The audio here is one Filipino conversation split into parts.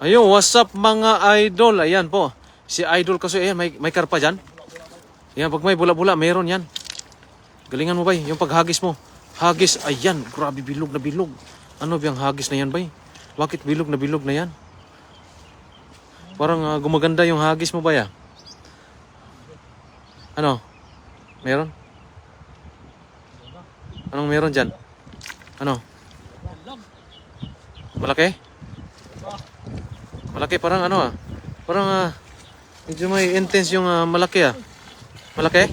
Ayun, what's up mga idol? Ayan po. Si Idol kasi, ayan, may karpa dyan. Ayan, pag may bula-bula, meron yan. Galingan mo, bay. Yung paghagis mo. Hagis, ayan. Grabe, bilog na bilog. Ano bang hagis na yan, bay? Bakit bilog na yan? Parang gumaganda yung hagis mo, bay, ah. Ano? Meron? Anong meron dyan? Ano? Malaki? Malaki, parang ano, ah. Parang medyo may intense yung malaki, ah. Malaki?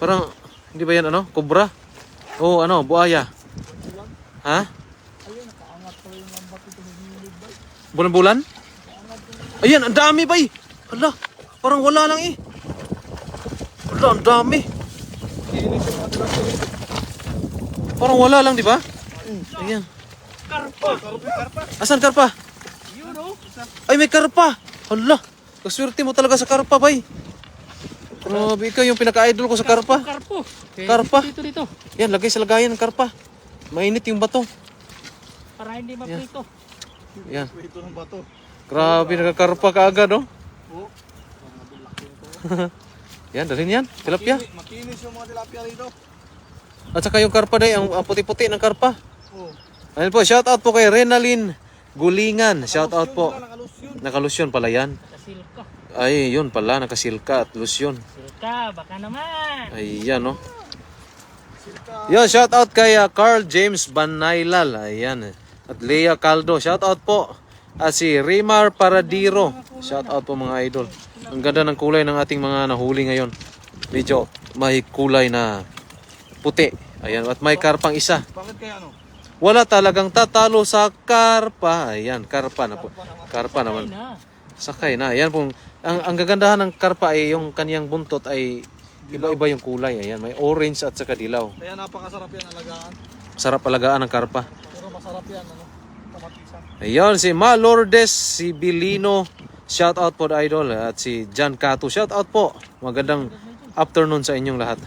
Parang, hindi ba yan ano? Cobra? O ano, buaya? Ha? Bulan-bulan? Ayan, ang dami, bay! Hala, parang wala lang eh. Hala, ang dami. Parang wala lang, di ba? Ayan. Karpa. Asan karpa? Ay, may karpa! Hala, kaswerte mo talaga sa karpa, bay. Grabe, ikaw yung pinaka-idol ko sa karpa. Karpa. Dito. Yan, lagay sa lagayan ng karpa. Mainit yung bato. Para hindi maprito. Yan. Ito ng bato. Grabe, nakakarpa ka agad, oh. Oo. Yan, dalhin yan. Tilapia. Makinis yung mga tilapia rito. At saka yung karpa day, ang puti-puti ng karpa. Oo. Ayun po, shout out po kay Renalyn Gulingan. Shout out po. Nakalusyon. Nakalusyon pala yan. Kasilka. Ay, yun pala, nakasilka at lusyon. Silka, baka naman. Ayan, oh. Yo, shout out kay Carl James Banaylal. Ayan. At Lea Caldo. Shout out po. At si Rimar Paradiro. Shout out po mga idol. Ang ganda ng kulay ng ating mga nahuli ngayon. Medyo may kulay na puti. Ayan. At may karpang isa. Bakit kaya ano? Wala talagang tatalo sa karpa. Ayan. Karpa na po. Karpa naman. Sakay na. Ayan pong. Ang gagandahan ng karpa ay yung kaniyang buntot ay iba-iba yung kulay. Ayan. May orange at saka dilaw. Kaya napakasarap yan alagaan. Sarap alagaan ng karpa. Pero masarap yan ano. Kamatisan. Ayun, si Ma Lourdes, si Bilino, shout out po idol. At si John Cato, shout out po. Magandang afternoon sa inyong lahat.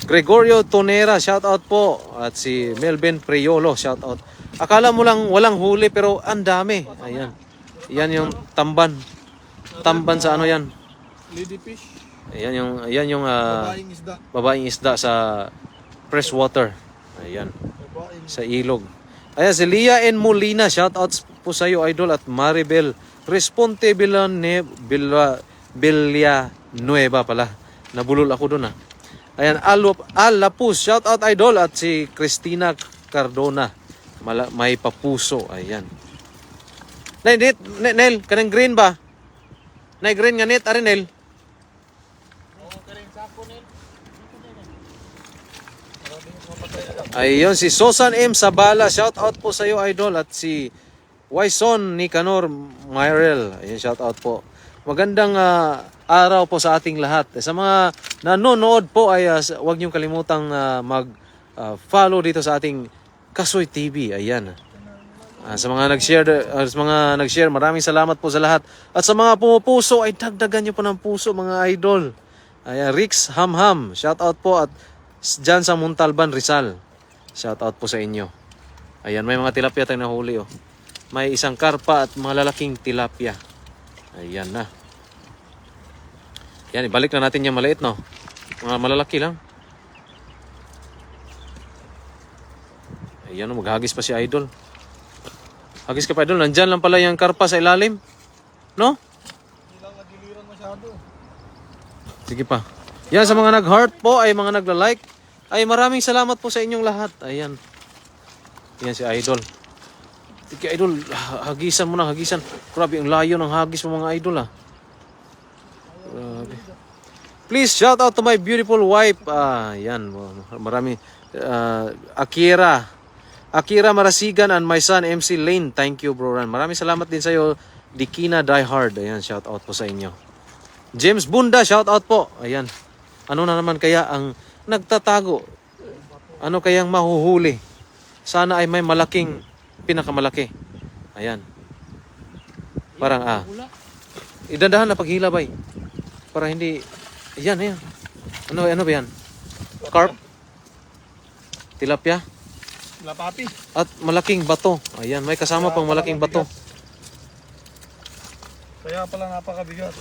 Gregorio Tonera, shout out po. At si Melvin Priolo, shout out. Akala mo lang walang huli pero ang dami. Ayan. Yan yung tamban. Tamban sa ano yan? Lady fish. Ayan yung Babaeng isda. babaeng isda sa fresh water. Ayan. Babaeng. Sa ilog. Ayan, si Lia N. Molina, shoutouts po sa iyo, idol, at Maribel Responte Villanueva pala. Nabulol ako doon, ah. Ayan, Al Lapus, shoutout, idol, at si Christina Cardona. May papuso, ayan. Nel, kanang green ba? Nay, green nga net, ari, Nel. Ayun, si Susan M. Sabala, shout out po sa iyo, idol, at si Wyson Nicanor Myrel, ayun, shout out po. Magandang araw po sa ating lahat. Sa mga nanonood po ay huwag niyong kalimutang mag-follow dito sa ating Kasoy TV. Ayan. Sa mga nag-share, maraming salamat po sa lahat. At sa mga pumupuso ay dagdagan niyo po ng puso, mga idol. Ayan, Rix Hamham, shout out po, at dyan sa Muntalban, Rizal. Shout out po sa inyo. Ayan, may mga tilapia tayong nahuli, oh. May isang karpa at mga lalaking tilapia. Ayan na. Yan, ibalik na natin yung maliit, no? Mga malalaki lang. Ayan, maghagis pa si idol. Hagis ka pa, idol. Nandyan lang pala yung karpa sa ilalim. No? Hindi lang nagiliran masyado. Sige pa. Yan, sa mga nag-heart po, ay mga nagla-like, ay maraming salamat po sa inyong lahat. Ayan. Yan si idol. Sige, idol, hagisan mo na, hagisan. Grabe, ang layo ng hagis mo, mga idol, ah. Grabe. Please, shout out to my beautiful wife. Yan, marami. Akira Marasigan and my son, MC Lane. Thank you, bro. Maraming salamat din sa iyo, Dikina Die Hard. Ayan, shout out po sa inyo. James Bunda, shout out po. Ayan. Ano na naman kaya ang nagtatago? Ano kayang mahuhuli? Sana ay may malaking, pinakamalaki. Ayan. Parang idandahan na paghila, bay. Para hindi, ayan. Ano ba yan? Carp? Tilapia? Sila papi. At malaking bato. Ayan, may kasama pang malaking bato. Kaya pala napakabigat.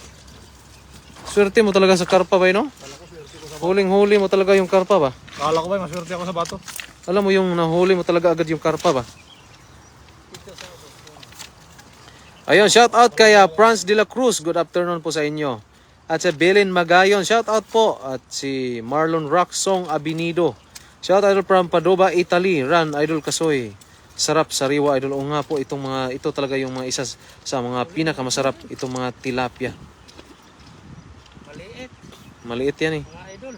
Swerte mo talaga sa karpa ba, no? Huling-huli mo talaga yung karpa ba? Kala ko ba, maswerte ako sa bato. Alam mo yung nahuli mo talaga agad yung karpa ba? Ayun, shout out kay Franz de la Cruz. Good afternoon po sa inyo. At sa Belen Magayon, shout out po. At si Marlon Rocksong Abinido. Shout out from Padova, Italy. Ran, Idol Kasoy. Sarap, sariwa, Idol. O nga po, ito talaga yung mga isa sa mga pinakamasarap, itong mga tilapia. Maliit, Maliit yan eh. mga idol.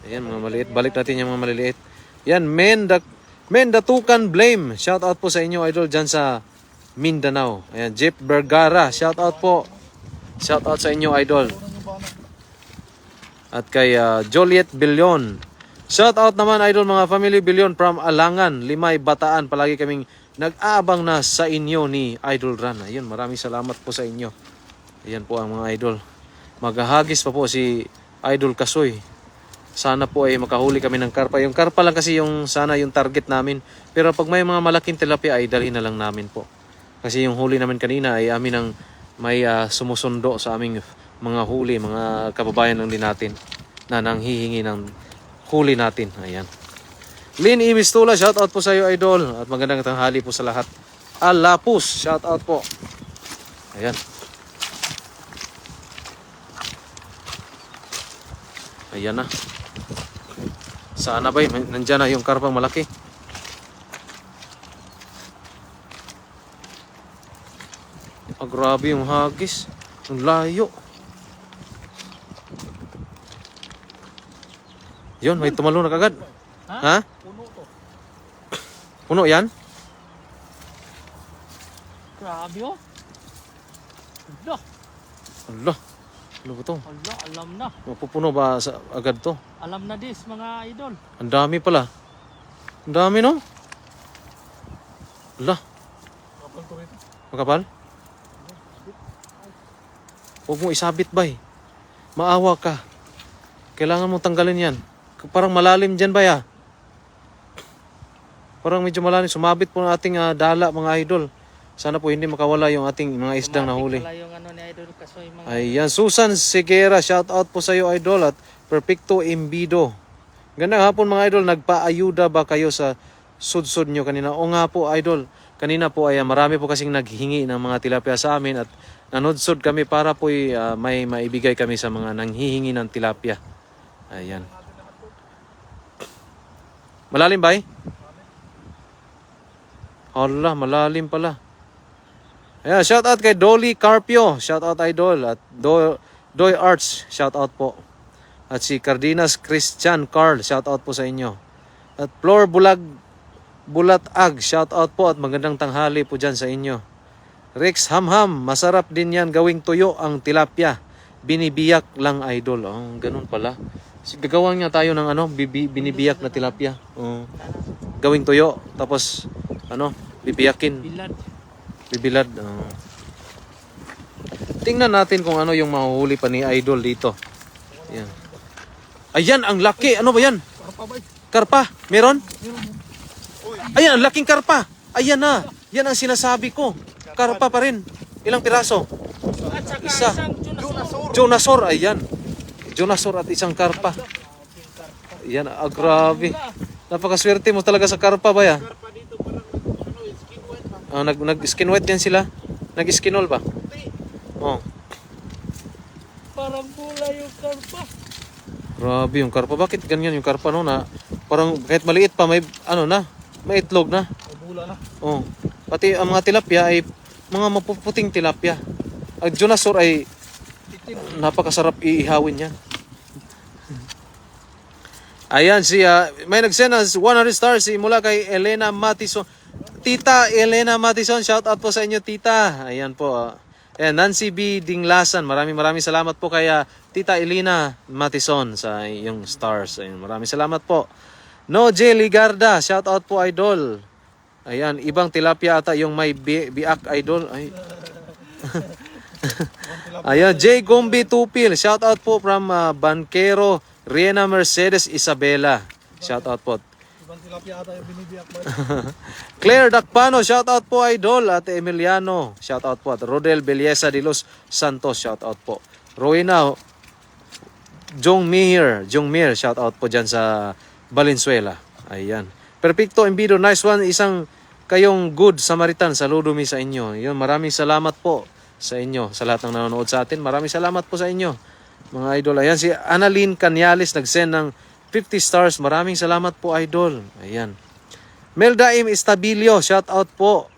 Ayan, mga maliit. Balik natin yung mga maliliit. Yan, Mendatukan Blame. Shout out po sa inyo, Idol, dyan sa Mindanao. Ayan, Jeff Vergara. Shout out po. Shout out sa inyo, Idol. At kay Joliet Billion. Shout out naman, Idol, mga family Billion from Alangan, Limay, Bataan. Palagi kaming nag-aabang na sa inyo ni Idol Ran. Ayun, maraming salamat po sa inyo. Ayan po ang mga Idol. Maghahagis pa po si Idol Kasoy. Sana po ay makahuli kami ng karpa. Yung karpa lang kasi yung sana yung target namin. Pero pag may mga malaking tilapia ay dalhin na lang namin po. Kasi yung huli namin kanina ay amin ang may sumusundo sa aming mga huli, mga kababayan lang din natin na nanghihingi ng huli natin. Ayan. Lynn Imistula, shout out po sa iyo, Idol. At magandang tanghali po sa lahat. Alapus, shout out po. Ayan. Ayan na. Sana ba nandiyan na yung karpang malaki. Grabe yung hagis. Ang layo. Yun, may tumalon na kagad. Ha? Puno to. Puno yan? Grabe oh. Ala, Allah. Ano ba to? ala, alam na. Mapupuno ba agad to? Alam na dis, mga idol. Ang dami pala. Ang dami, no? Allah. Kapal to rito. Makapal? Huwag mo isabit, bay. Maawa ka. Kailangan mong tanggalin yan. Parang malalim dyan, bay, ah. Parang medyo malalim. Sumabit po ng ating dala, mga idol. Sana po hindi makawala yung ating mga isdang nahuli. Wala yung ano ni Idol Kasoy, mga Ayan, Susan Seguera, shout out po sa iyo, Idol. At Perfecto Imbido. Gandang hapon, mga Idol. Nagpaayuda ba kayo sa sudsud nyo kanina? O nga po, Idol. Kanina po ay marami po kasing naghingi ng mga tilapia sa amin at nanudsod kami para po may maibigay kami sa mga nanghihingi ng tilapia. Ayan. Malalim ba eh? Hala, malalim pala. Ayan, shout out kay Dolly Carpio. Shout out, Idol. At Doy Arts, shout out po. At si Cardenas Christian Carl, shout out po sa inyo. At Flor Bulatag, shout out po at magandang tanghali po dyan sa inyo. Rex Hamham, masarap din yan gawing tuyo ang tilapia. Binibiyak lang, Idol. Oh, ganun pala. Gagawa nga tayo ng binibiyak na tilapia. Oh. Gawing tuyo, tapos bibiyakin. bilad. Bibilad. Tingnan natin kung ano yung mahuhuli pa ni Idol dito. Ayan. Ayan, ang laki. Ano ba yan? Karpa ba? Karpa? Meron? Ayan, ang laking karpa. Ayan na. Yan ang sinasabi ko. Karpa pa rin. Ilang piraso? At saka Isa. isang Junasur. Jonasor. Ayan. Jonasor at isang karpa. Ayan, grabe. Napakaswerte mo talaga sa karpa ba ya? Nag-skin white yan sila. Nag-skinol ba? Oh. Parang bula yung karpa. Grabe yung karpa. Bakit ganyan yung karpa, no? Na parang kahit maliit pa may may itlog na. May bula na. Oh. Pati ang mga tilapia ay mga mapuputing tilapia. Ang Jonasor ay napakasarap iihawin yan. Ayan may nag-send us 100 stars mula kay Elena Matison. Tita Elena Matison, shout out po sa inyo, tita. Ayan po. And Nancy B. Dinglasan, maraming salamat po kay Tita Elena Matison sa yung stars. Ayan, maraming salamat po. No J. Ligarda, shout out po, Idol. Ayan, ibang tilapia ata yung may biak, Idol. Ay. Ayan, J. Gombi Tupil, shout out po from Banquero, Riena Mercedes Isabela. Shout out po. Ibang tilapia ata yung binibiyak ba? Claire Dakpano, shout out po idol. At Emiliano, shout out po. At Rodel Belleza de los Santos, shout out po. Rowena Jongmir, shout out po dyan sa Valenzuela. Ayan. Perfecto Embido, nice one. Isang kayong good Samaritan. Saludo mi sa inyo. Yun, maraming salamat po sa inyo. Sa lahat ng nanonood sa atin, maraming salamat po sa inyo. Mga idol. Ayan, si Annalyn Canyales nag-send ng 50 stars. Maraming salamat po, idol. Ayan. Meldaim Estabilio, shout out po.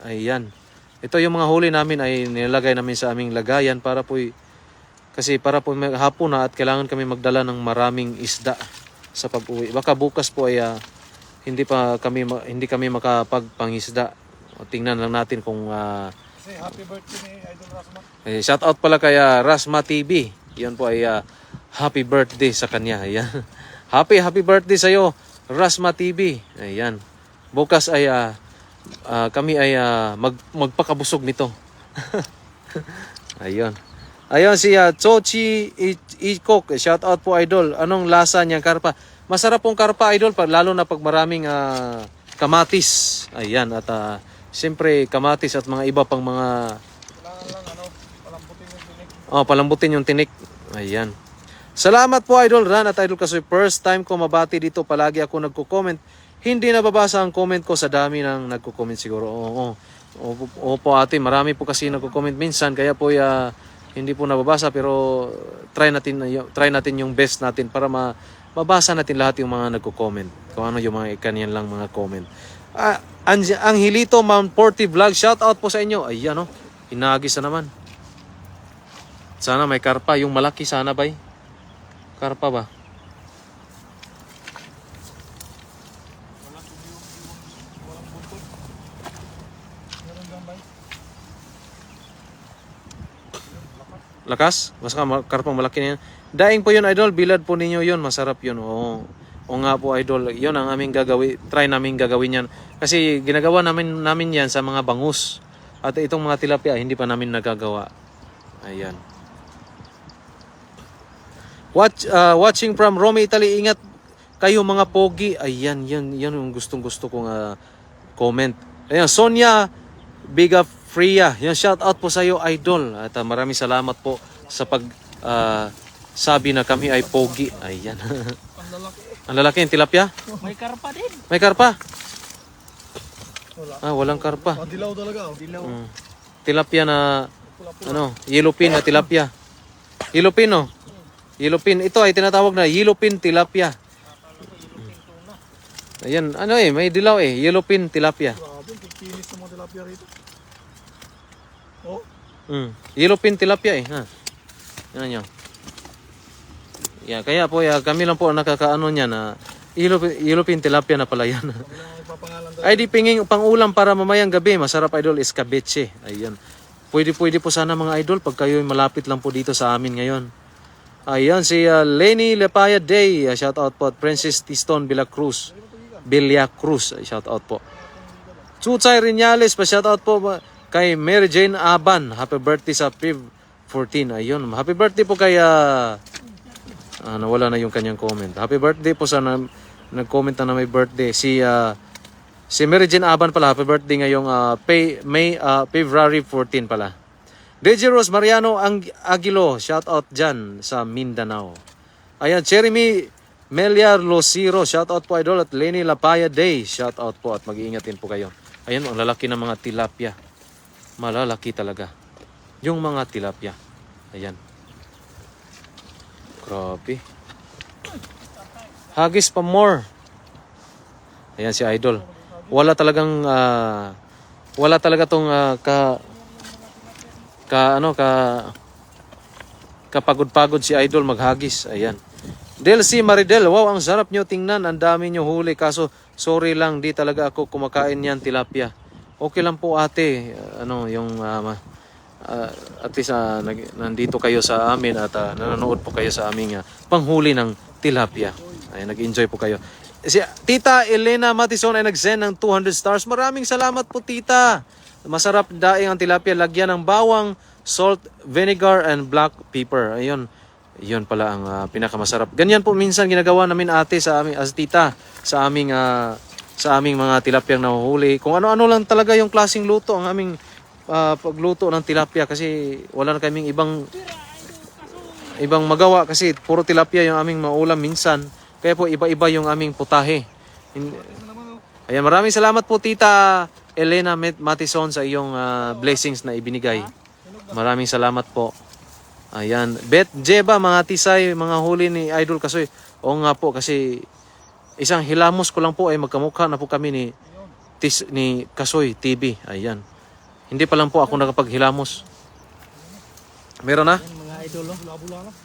Ayan. Ito yung mga huli namin ay nilagay namin sa aming lagayan para po kasi para po hapon na at kailangan kami magdala ng maraming isda sa pag-uwi. Baka bukas po ay hindi kami makapagpangisda. O, tingnan lang natin kung Kasi happy birthday ni Idol Rasma. shout out pala kay Rasma TV. Yan po ay happy birthday sa kanya. Ayan. Happy birthday sa iyo, Rasma TV. Ayan. Bukas ay kami ay magpakabusog nito. Ayun. Ayun si Chochi Ikok. Shout out po idol. Anong lasa niyang karpa? Masarap pong karpa idol, lalo na pag maraming kamatis. Ayan at siyempre kamatis at mga iba pang mga Kailangan lang palambutin yung tinik. palambutin yung tinik. Ayan. Salamat po Idol Ran at Idol Kasoy. First time ko mabati dito. Palagi ako nagko-comment. Hindi nababasa ang comment ko sa dami ng nagko-comment siguro. Opo ate, marami po kasi nagko-comment minsan. Kaya po hindi po nababasa. Pero try natin yung best natin para mabasa natin lahat yung mga nagko-comment. Kung ano yung mga kanyan lang mga comment. Angelito Mount Porty Vlog. Shout out po sa inyo. Ayan o. Hinagis na naman. Sana may karpa. Yung malaki sana bay. Karpa ba? Lakas? Mas karpang malaki na yan. Daing po yun, idol. Bilad po ninyo yun. Masarap yun. Oo nga po, idol. Yun ang aming gagawin. Try namin gagawin yan. Kasi ginagawa namin yan sa mga bangus. At itong mga tilapia, hindi pa namin nagagawa. Ayan. Watching from Rome, Italy. Ingat kayo mga pogi. Ayan, yan yung gustong-gusto kong comment. Ayan, Sonia Bigafria. Yan, shout out po sa iyo, idol. At maraming salamat po sa sabi na kami ay pogi. Ayan. Ang lalaki. Ang lalaki yung tilapia? May karpa din. May karpa? Wala. Walang karpa. Dilaw talaga. Dilaw. Tilapia na yellowfin na tilapia. Yellowfin no? Yellowfin. Ito ay tinatawag na yellowfin tilapia. Ayan, may dilaw yellowfin tilapia. Grabe, kikinis ng mga tilapia rito. Oh, Yellowfin tilapia ha. Yan nyo. Yeah, kaya po kami lang po nakakaano niya na yellowfin tilapia na pala yan. kailangan ipapangalan doon. Ay di pinging pangulam para mamayang gabi. Masarap idol escabeche. Ayan. Pwede po sana mga idol pag kayo malapit lang po dito sa amin ngayon. Ayan si Lenny Lepaya Day. Shout out po. Princess Tiston Villacruz. Shout out po. Chuchay Rinyales. Shout out po kay Mary Jane Aban. Happy birthday sa Piv 14. Ayun. Happy birthday po kay nawala na yung kanyang comment. Happy birthday po sa nag-comment na may birthday. Si Mary Jane Aban pala. Happy birthday ngayong February 14 pala. DJ Rose Mariano Aguilo, shout out dyan sa Mindanao. Ayan, Jeremy Meliar Losiro, shout out po idol. At Lenny Lapaya Day, shout out po at mag-iingat din po kayo. Ayan, ang lalaki ng mga tilapia. Malalaki talaga. Yung mga tilapia. Ayan. Grabe. Hagis pa more. Ayan si idol. Wala talaga tong kapagod-pagod si idol maghagis. Ayan. Delcy Maridel, wow, ang sarap nyo tingnan. Ang dami nyo huli. Kaso, sorry lang, di talaga ako kumakain yan tilapia. Okay lang po ate. At least nandito kayo sa amin at nanonood po kayo sa aming panghuli ng tilapia. Ay, nag-enjoy po kayo. Si Tita Elena Matison ay nag-send ng 200 stars. Maraming salamat po tita. Masarap daing ang tilapia. Lagyan ng bawang, salt, vinegar, and black pepper. Ayun. Yun pala ang pinakamasarap. Ganyan po minsan ginagawa namin ate sa aming as tita sa aming mga tilapiyang nahuhuli. Kung ano-ano lang talaga yung klaseng luto ang aming pagluto ng tilapia kasi wala na kaming ibang magawa kasi puro tilapia yung aming maulam minsan. Kaya po iba-iba yung aming putahe. Ayan, maraming salamat po Tita Elena Matison sa iyong blessings na ibinigay. Maraming salamat po. Ayan. Bet Jeba, mga tisay, mga huli ni Idol Kasoy. Oo nga po kasi isang hilamos ko lang po ay magkamukha na po kami ni Kasoy TV. Ayan. Hindi pa lang po ako nakapaghilamos. Meron na? Yan, mga idol. Oh. Bula-bula lang.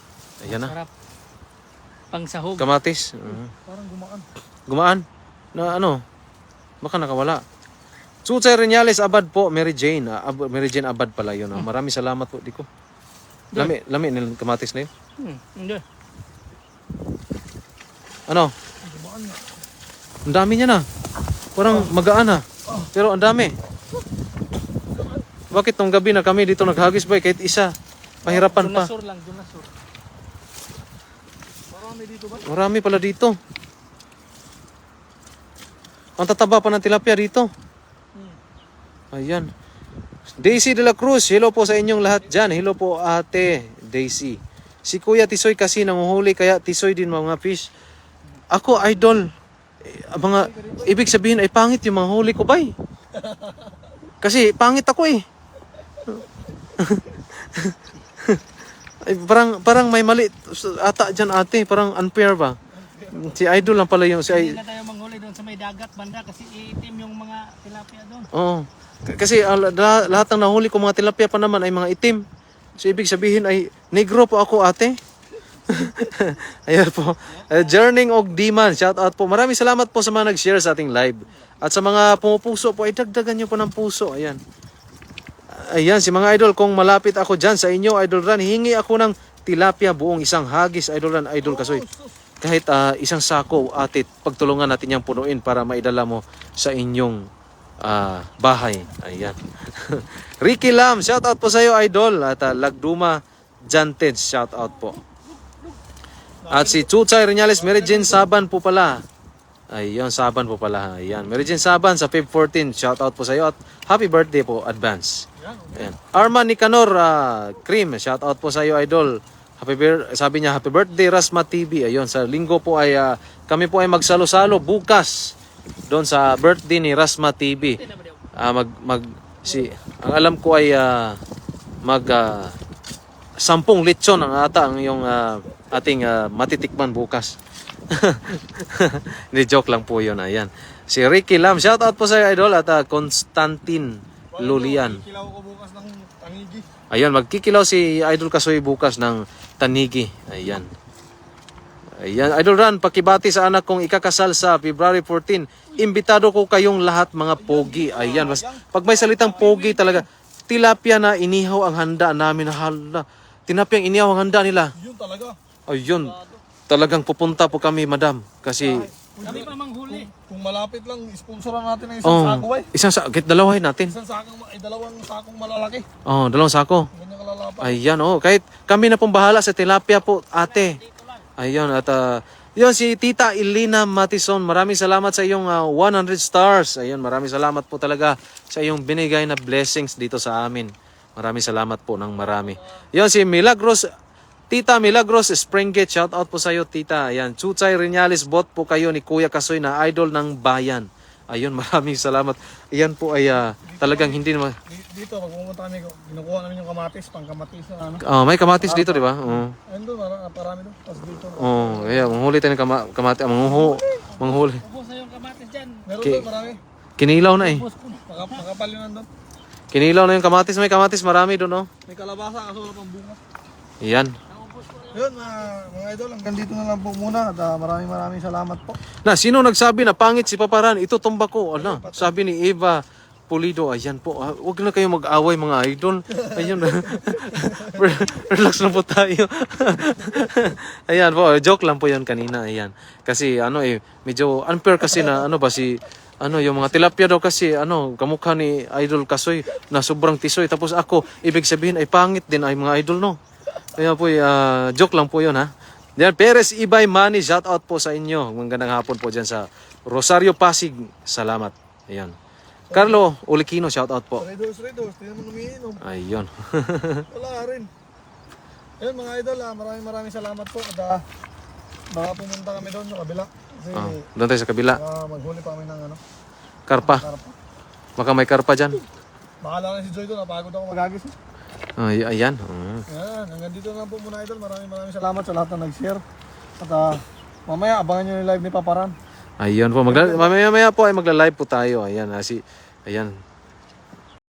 Ayan na. Sarap. Pangsahog. Kamatis. Parang gumaan. Gumaan. Na ano? Baka nakawala. Chuchay Renyales Abad po. Mary Jane. Mary Jane Abad pala yun. Maraming salamat po. Di ko. Lami ng kamatis na yun. Hindi. Ano? Gumaan nga. Ang dami niya na. Parang magaan na. Pero ang dami. Bakit nung gabi na kami dito naghagis ba kahit isa? Pahirapan pa. Dunasur lang, dunasur. Marami dito ba? Marami pala dito. Ang tataba pa ng tilapia dito. Ayan. Daisy de la Cruz, hello po sa inyong lahat dyan. Hello po ate Daisy. Si Kuya Tisoy kasi nanguhuli kaya Tisoy din mga fish. Ako idol. Mga ibig sabihin ay pangit yung mga huli ko bay. Kasi pangit ako eh. Ay, parang may mali ata dyan ate. Parang unfair ba? Si idol lang pala yung Hindi na tayo manghuli doon sa may dagat banda kasi iitim yung mga tilapia doon. Oo. Kasi lahat ng nahuli ko mga tilapia pa naman ay mga itim. So ibig sabihin ay negro po ako ate. Ayan po. Journeying og Diman, shout out po. Maraming salamat po sa mga nag-share sa ating live. At sa mga pumupuso po, ay dagdagan nyo po ng puso. Ayan. Ayan, si mga idol, kung malapit ako dyan sa inyo, Idol Ran, hingi ako ng tilapia buong isang hagis, Idol Ran, Idol Kasoy. Kahit isang sako, ate, pagtulungan natin yung punuin para maidala mo sa inyong bahay. Ayan. Ricky Lam, shout out po sa iyo, Idol. At Lagduma Janted, shout out po. At si Chuchay Renyales, Mary Jane Saban po pala. Ayun, Saban po pala. Ayan. Mary Jane Saban sa Feb 14. Shout out po sa iyo at happy birthday po advance. Ayan. Arman Nicanor Cream. Shout out po sa iyo, Idol. Sabi niya happy birthday Rasma TV. Ayun, sa linggo po ay kami po ay magsalo-salo bukas doon sa birthday ni Rasma TV. Ang alam ko ay 10 lechon ang ata ang yung ating matitikman bukas. Hindi, joke lang po yun. Ayan. Si Ricky Lam, shout out po sa Idol at Constantine Lulian. Kilaw ko bukas ng Tanigi. Ayan, magkikilaw si Idol Kasoy bukas ng Tanigi. Ayan. Ayan, Idol Ran, pakibati sa anak kong ikakasal sa February 14. Imbitado ko kayong lahat mga pogi. Ayan, pag may salitang pogi talaga, tilapia na inihaw ang handa namin. Tilapia ang inihaw ang handa nila. Yun talaga. Ayun, talagang pupunta po kami, madam. Kasi, Kami pa manghuli. Kung malapit lang, sponsoran natin ng isang sako ay. isang kahit dalawahin natin. Isang sakong, ay dalawang sakong malalaki. Dalawang sako. Ganyan kalalapa. Ayan, kahit kami na pong bahala sa tilapia po, ate. Ayun, at yun si Tita Elena Matison, maraming salamat sa iyong 100 stars. Ayun, maraming salamat po talaga sa iyong binigay na blessings dito sa amin. Maraming salamat po ng marami. Yun si Milagros, Tita Milagros Springgate, shout out po sa iyo, Tita. Ayan, Chuchay Renyales, bot po kayo ni Kuya Kasoy na idol ng bayan. Ayun, maraming salamat. Ayan po ay talagang hindi naman. Dito, pag pumunta kami, ginukuha namin yung kamatis, pangkamatis na ano. May kamatis dito, di ba? Ayun doon, parami doon. Tapos dito. Ayan, manghuli tayo ng kamatis. Manghuli. Ubos na yung kamatis dyan. Meron doon, marami. Kinilaw na eh. Ubos ko na. Makapalinan doon. Kinilaw na yung kamatis. May kamatis marami doon, May kalabasa, kaso wala pang bunga. Ayan. Yun, mga idol, hanggang dito na lang po muna. At maraming salamat po. Sino nagsabi na pangit si Paparan? Ito tumba ko. Sabi ni Eva Pulido. Ayan po. Huwag na kayong mag-away mga idol. Ayun. Relax na po tayo. Ayan po. Joke lang po yan kanina. Ayan. Kasi medyo unfair kasi na yung mga tilapia daw kasi kamukha ni Idol Kasoy na sobrang tisoy. Tapos ako, ibig sabihin ay pangit din ay mga idol, no? Kaya po, joke lang po yun ha. Yan, Perez Ibay Manny, shout out po sa inyo. Magandang hapon po dyan sa Rosario Pasig. Salamat. Ayan. Carlo Ulikino, shout out po. Redos, tingnan mo umiinom. Ayun. Wala rin. Ayun mga idol, maraming salamat po. At baka pumunta kami doon sa kabila. Kasi Doon tayo sa kabila. maghuli pa kami ng Karpa. karpa. Baka may karpa dyan. Baka lang si Joy doon, napagod ako magagising. Ayan. Yan, hanggang dito na po muna idol. Maraming salamat sa lahat na nag-share. At mamaya abangan nyo yung live ni Paparan. Ayun po. Mamaya po ay magla-live po tayo. Ayan. Ayan.